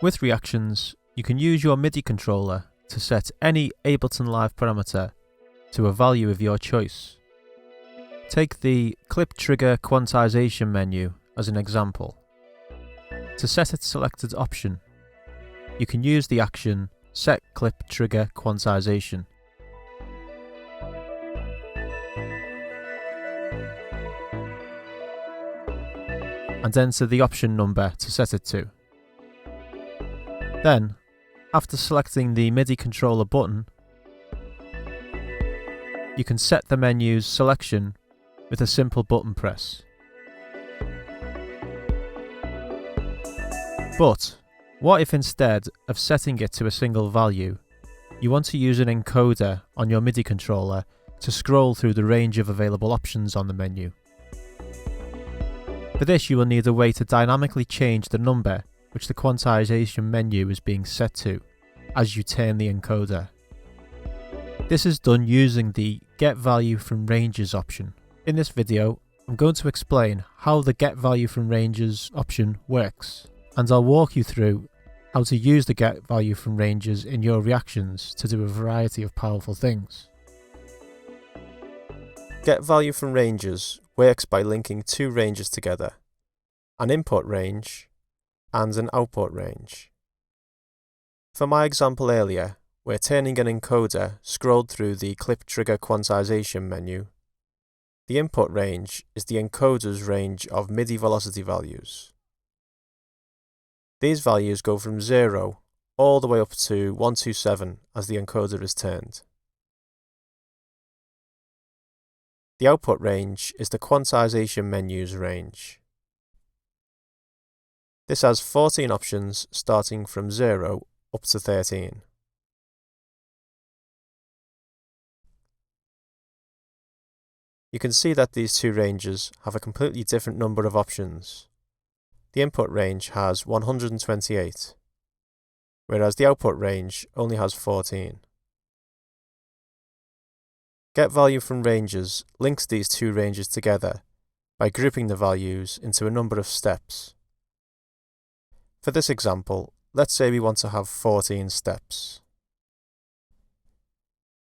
With reactions, you can use your MIDI controller to set any Ableton Live parameter to a value of your choice. Take the Clip Trigger Quantization menu as an example. To set its selected option, you can use the action Set Clip Trigger Quantization. And enter the option number to set it to. Then, after selecting the MIDI controller button, you can set the menu's selection with a simple button press. But, what if instead of setting it to a single value, you want to use an encoder on your MIDI controller to scroll through the range of available options on the menu? For this, you will need a way to dynamically change the number which the quantization menu is being set to as you turn the encoder. This is done using the Get Value from Ranges option. In this video, I'm going to explain how the Get Value from Ranges option works, and I'll walk you through how to use the Get Value from Ranges in your reactions to do a variety of powerful things. Get Value from Ranges works by linking two ranges together, an input range and an output range. For my example earlier, where turning an encoder scrolled through the Clip Trigger Quantization menu, the input range is the encoder's range of MIDI velocity values. These values go from 0 all the way up to 127 as the encoder is turned. The output range is the quantization menu's range. This has 14 options starting from 0 up to 13. You can see that these two ranges have a completely different number of options. The input range has 128, whereas the output range only has 14. Get Value from Ranges links these two ranges together by grouping the values into a number of steps. For this example, let's say we want to have 14 steps.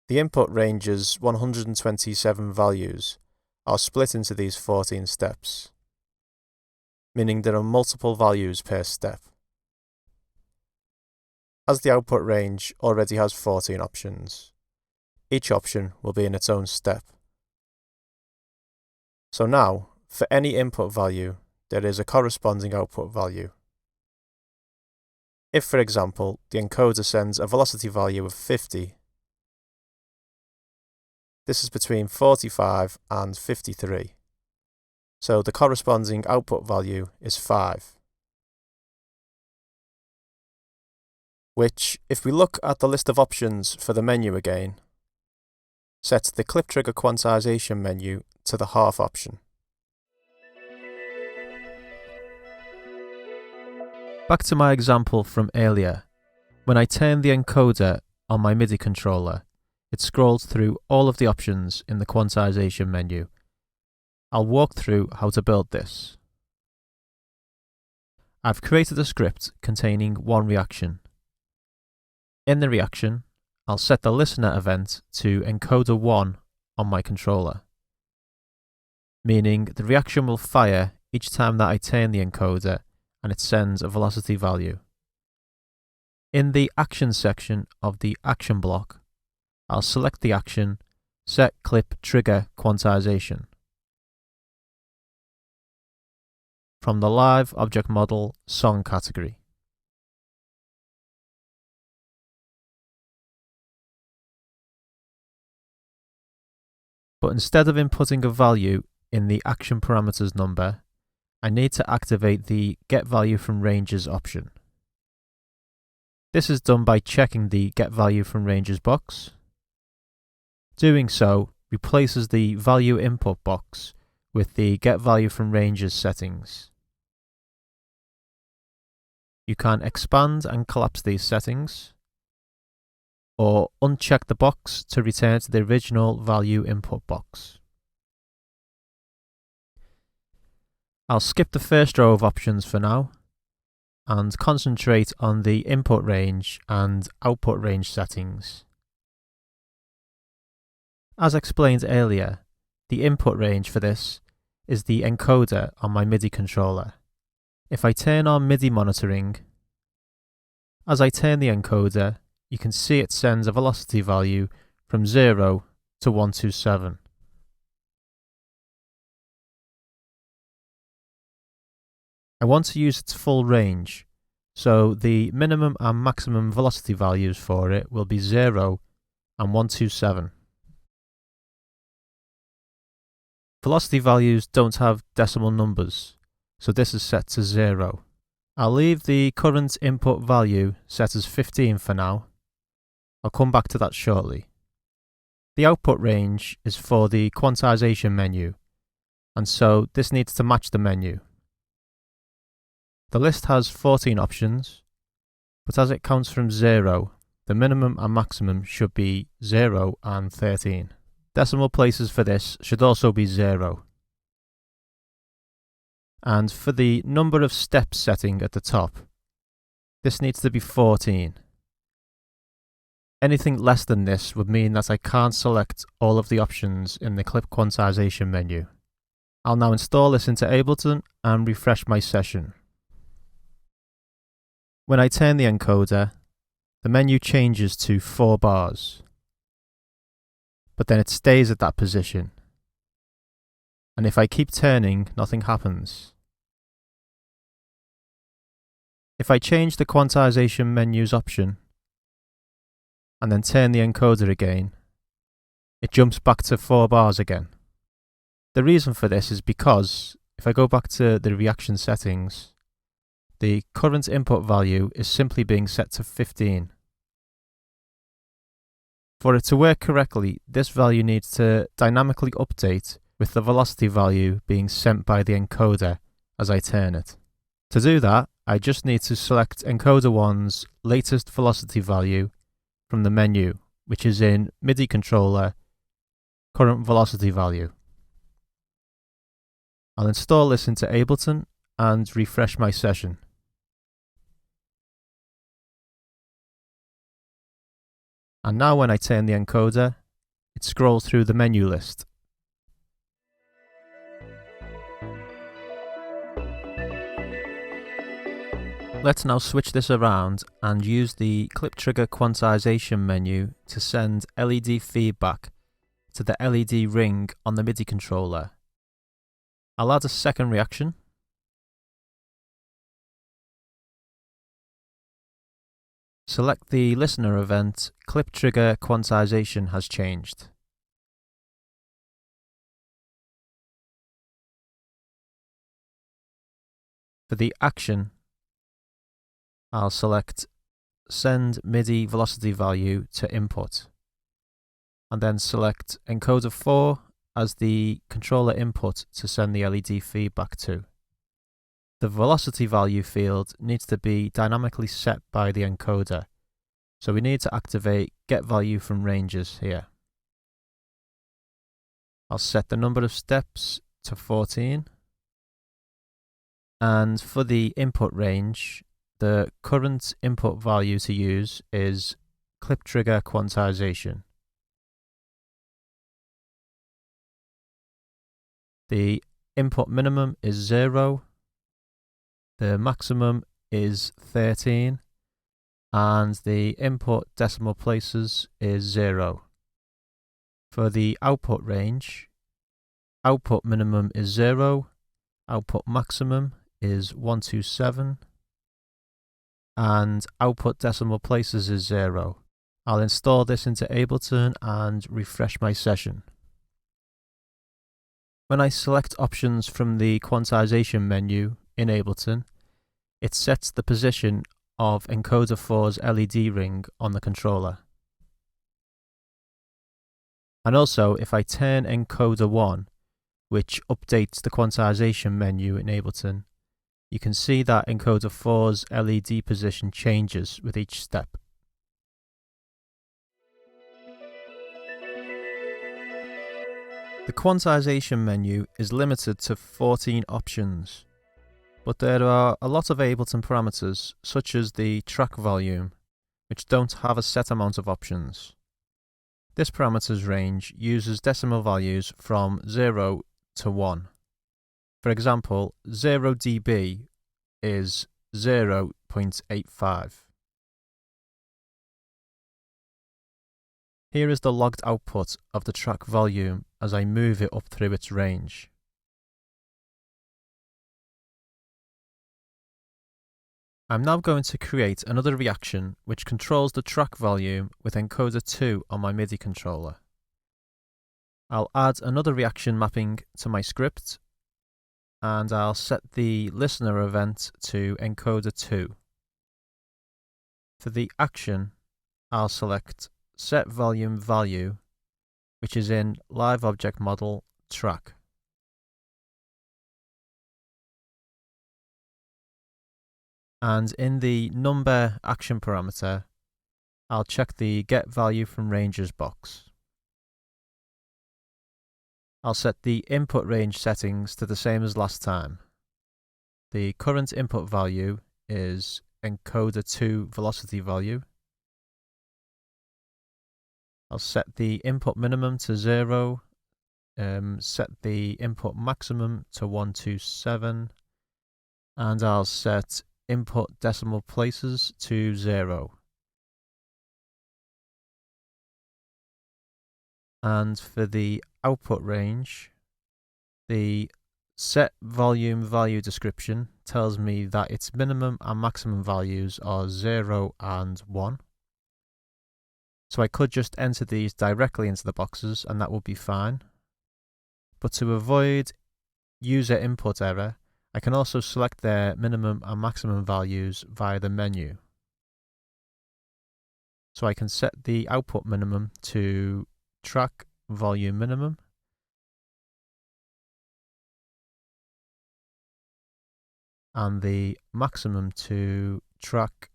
The input range's 127 values are split into these 14 steps, meaning there are multiple values per step. As the output range already has 14 options, each option will be in its own step. So now, for any input value, there is a corresponding output value. If, for example, the encoder sends a velocity value of 50, this is between 45 and 53, so the corresponding output value is 5. Which, if we look at the list of options for the menu again, sets the Clip Trigger Quantization menu to the half option. Back to my example from earlier. When I turn the encoder on my MIDI controller, it scrolls through all of the options in the quantization menu. I'll walk through how to build this. I've created a script containing one reaction. In the reaction, I'll set the listener event to encoder 1 on my controller, meaning the reaction will fire each time that I turn the encoder and it sends a velocity value. In the action section of the action block, I'll select the action Set Clip Trigger Quantization from the Live Object Model Song category. But instead of inputting a value in the action parameters number, I need to activate the Get Value from Ranges option. This is done by checking the Get Value from Ranges box. Doing so replaces the Value Input box with the Get Value from Ranges settings. You can expand and collapse these settings, or uncheck the box to return to the original Value Input box. I'll skip the first row of options for now, and concentrate on the input range and output range settings. As explained earlier, the input range for this is the encoder on my MIDI controller. If I turn on MIDI monitoring, as I turn the encoder, you can see it sends a velocity value from 0 to 127. I want to use its full range, so the minimum and maximum velocity values for it will be 0 and 127. Velocity values don't have decimal numbers, so this is set to 0. I'll leave the current input value set as 15 for now. I'll come back to that shortly. The output range is for the quantization menu, and so this needs to match the menu. The list has 14 options, but as it counts from 0, the minimum and maximum should be 0 and 13. Decimal places for this should also be 0. And for the number of steps setting at the top, this needs to be 14. Anything less than this would mean that I can't select all of the options in the clip quantization menu. I'll now install this into Ableton and refresh my session. When I turn the encoder, the menu changes to 4 bars, but then it stays at that position. And if I keep turning, nothing happens. If I change the quantization menu's option, and then turn the encoder again, it jumps back to 4 bars again. The reason for this is because if I go back to the reaction settings, the current input value is simply being set to 15. For it to work correctly, this value needs to dynamically update with the velocity value being sent by the encoder as I turn it. To do that, I just need to select encoder 1's latest velocity value from the menu, which is in MIDI controller, current velocity value. I'll install this into Ableton and refresh my session. And now when I turn the encoder, it scrolls through the menu list. Let's now switch this around and use the clip trigger quantization menu to send LED feedback to the LED ring on the MIDI controller. I'll add a second reaction. Select the listener event, clip trigger quantization has changed. For the action, I'll select send MIDI velocity value to input, and then select encoder 4 as the controller input to send the LED feedback to. The velocity value field needs to be dynamically set by the encoder, so we need to activate get value from ranges here. I'll set the number of steps to 14, and for the input range, the current input value to use is clip trigger quantization. The input minimum is 0, the maximum is 13, and the input decimal places is 0. For the output range, output minimum is 0, output maximum is 127, and output decimal places is 0. I'll install this into Ableton and refresh my session. When I select options from the quantization menu in Ableton, it sets the position of encoder 4's LED ring on the controller. And also, if I turn encoder 1, which updates the quantization menu in Ableton, you can see that encoder 4's LED position changes with each step. The quantization menu is limited to 14 options, But there are a lot of Ableton parameters, such as the track volume, which don't have a set amount of options. This parameters range uses decimal values from 0 to 1. For example, 0 dB is 0.85. Here is the logged output of the track volume as I move it up through its range. I'm now going to create another reaction which controls the track volume with encoder 2 on my MIDI controller. I'll add another reaction mapping to my script, and I'll set the listener event to encoder 2. For the action, I'll select set volume value, which is in live object model track. And in the number action parameter, I'll check the get value from ranges box. I'll set the input range settings to the same as last time. The current input value is encoder 2 velocity value. I'll set the input minimum to 0, set the input maximum to 127, and I'll set input decimal places to 0. And for the output range, the set volume value description tells me that its minimum and maximum values are 0 and 1. So I could just enter these directly into the boxes and that would be fine. But to avoid user input error, I can also select their minimum and maximum values via the menu. So I can set the output minimum to track volume minimum, and the maximum to track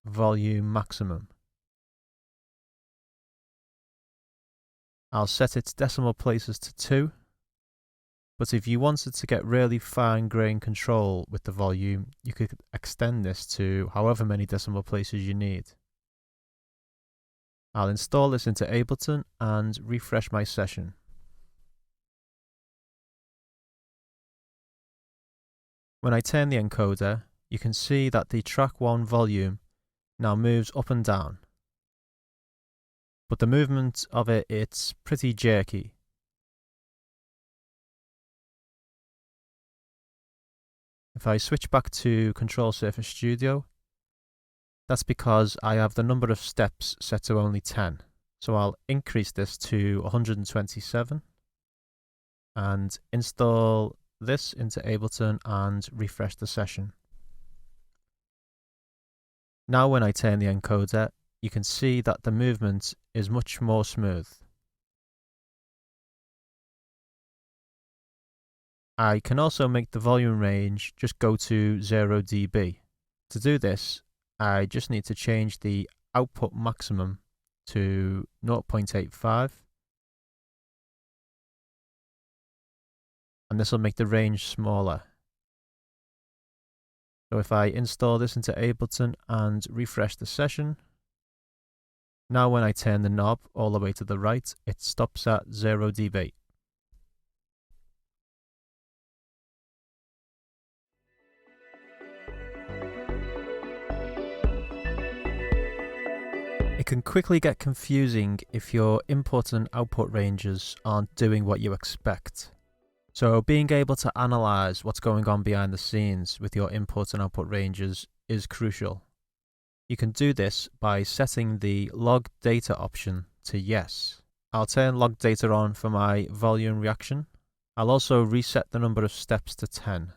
volume maximum. I'll set its decimal places to 2. But if you wanted to get really fine-grained control with the volume, you could extend this to however many decimal places you need. I'll install this into Ableton and refresh my session. When I turn the encoder, you can see that the track 1 volume now moves up and down. But the movement of it's pretty jerky. If I switch back to Control Surface Studio, that's because I have the number of steps set to only 10. So I'll increase this to 127 and install this into Ableton and refresh the session. Now when I turn the encoder, you can see that the movement is much more smooth. I can also make the volume range just go to 0 dB. To do this, I just need to change the output maximum to 0.85, and this will make the range smaller. So if I install this into Ableton and refresh the session, now when I turn the knob all the way to the right, it stops at 0 dB. It can quickly get confusing if your input and output ranges aren't doing what you expect. So being able to analyze what's going on behind the scenes with your input and output ranges is crucial. You can do this by setting the log data option to yes. I'll turn log data on for my volume reaction. I'll also reset the number of steps to 10.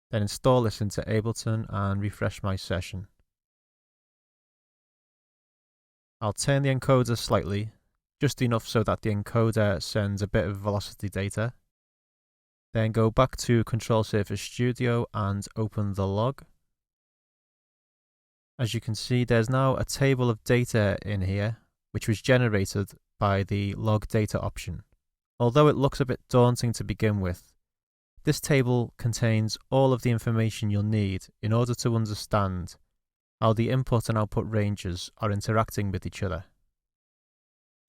Then install this into Ableton and refresh my session. I'll turn the encoder slightly, just enough so that the encoder sends a bit of velocity data. Then go back to Control Surface Studio and open the log. As you can see, there's now a table of data in here, which was generated by the log data option. Although it looks a bit daunting to begin with, This table contains all of the information you'll need in order to understand how the input and output ranges are interacting with each other.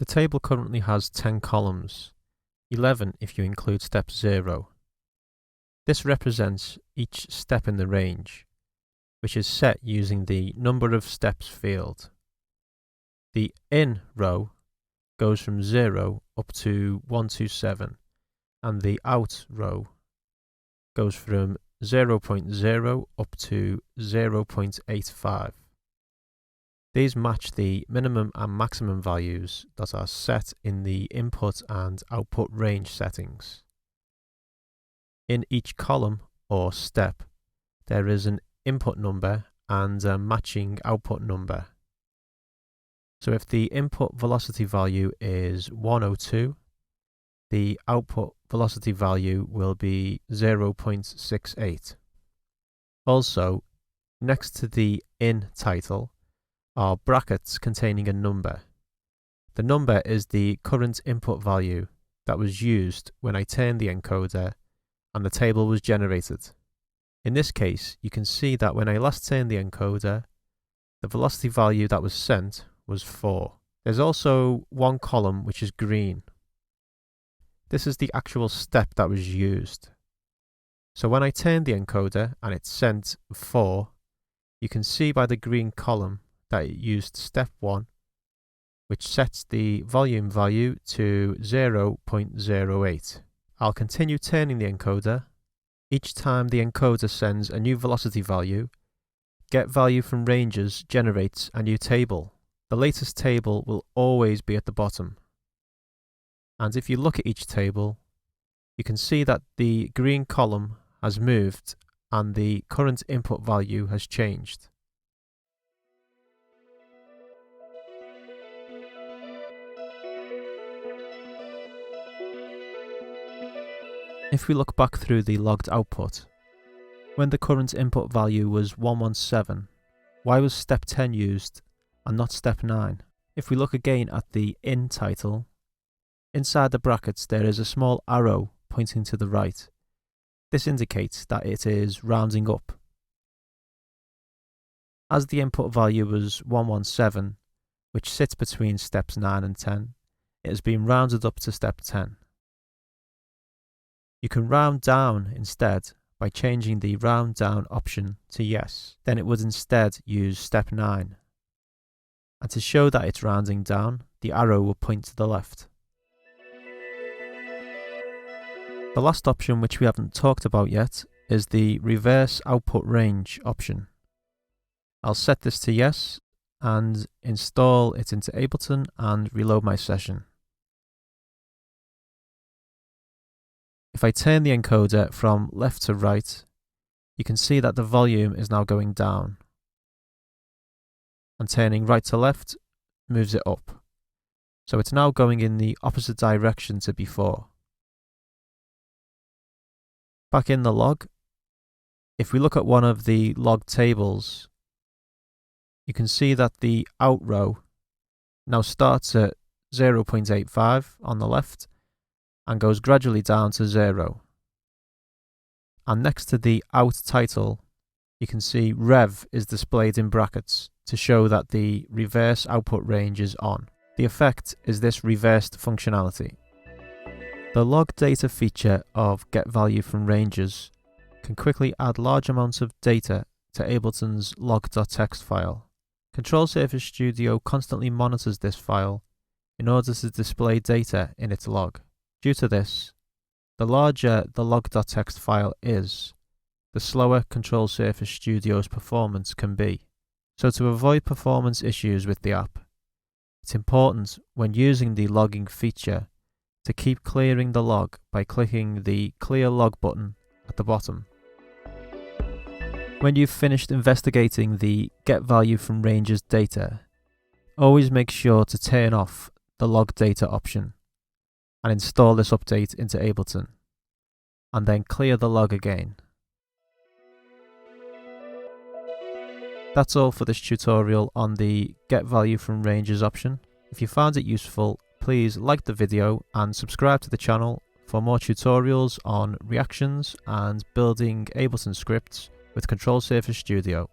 The table currently has 10 columns, 11 if you include step 0. This represents each step in the range, which is set using the number of steps field. The in row goes from 0 up to 127, and the out row goes from 0.0 up to 0.85. These match the minimum and maximum values that are set in the input and output range settings. In each column or step, there is an input number and a matching output number. So if the input velocity value is 102, the output velocity value will be 0.68. Also, next to the in title are brackets containing a number. The number is the current input value that was used when I turned the encoder and the table was generated. In this case, you can see that when I last turned the encoder, the velocity value that was sent was 4. There's also one column which is green. This is the actual step that was used. So when I turned the encoder and it sent 4, you can see by the green column that it used step 1, which sets the volume value to 0.08. I'll continue turning the encoder. Each time the encoder sends a new velocity value, get value from ranges generates a new table. The latest table will always be at the bottom. And if you look at each table, you can see that the green column has moved and the current input value has changed. If we look back through the logged output, when the current input value was 117, why was step 10 used and not step 9? If we look again at the in title, inside the brackets there is a small arrow pointing to the right. This indicates that it is rounding up. As the input value was 117, which sits between steps 9 and 10, it has been rounded up to step 10. You can round down instead by changing the round down option to yes. Then it would instead use step 9. And to show that it's rounding down, the arrow will point to the left. The last option, which we haven't talked about yet, is the reverse output range option. I'll set this to yes and install it into Ableton and reload my session. If I turn the encoder from left to right, you can see that the volume is now going down. And turning right to left moves it up. So it's now going in the opposite direction to before. Back in the log, if we look at one of the log tables, you can see that the out row now starts at 0.85 on the left and goes gradually down to 0. And next to the out title, you can see rev is displayed in brackets to show that the reverse output range is on. The effect is this reversed functionality. The log data feature of get value from ranges can quickly add large amounts of data to Ableton's log.txt file. Control Surface Studio constantly monitors this file in order to display data in its log. Due to this, the larger the log.txt file is, the slower Control Surface Studio's performance can be. So to avoid performance issues with the app, it's important when using the logging feature to keep clearing the log by clicking the Clear Log button at the bottom. When you've finished investigating the Get Value from Ranges data, always make sure to turn off the Log Data option and install this update into Ableton, and then clear the log again. That's all for this tutorial on the Get Value from Ranges option. If you found it useful, please like the video and subscribe to the channel for for more tutorials on reactions and building Ableton scripts with Control Surface Studio.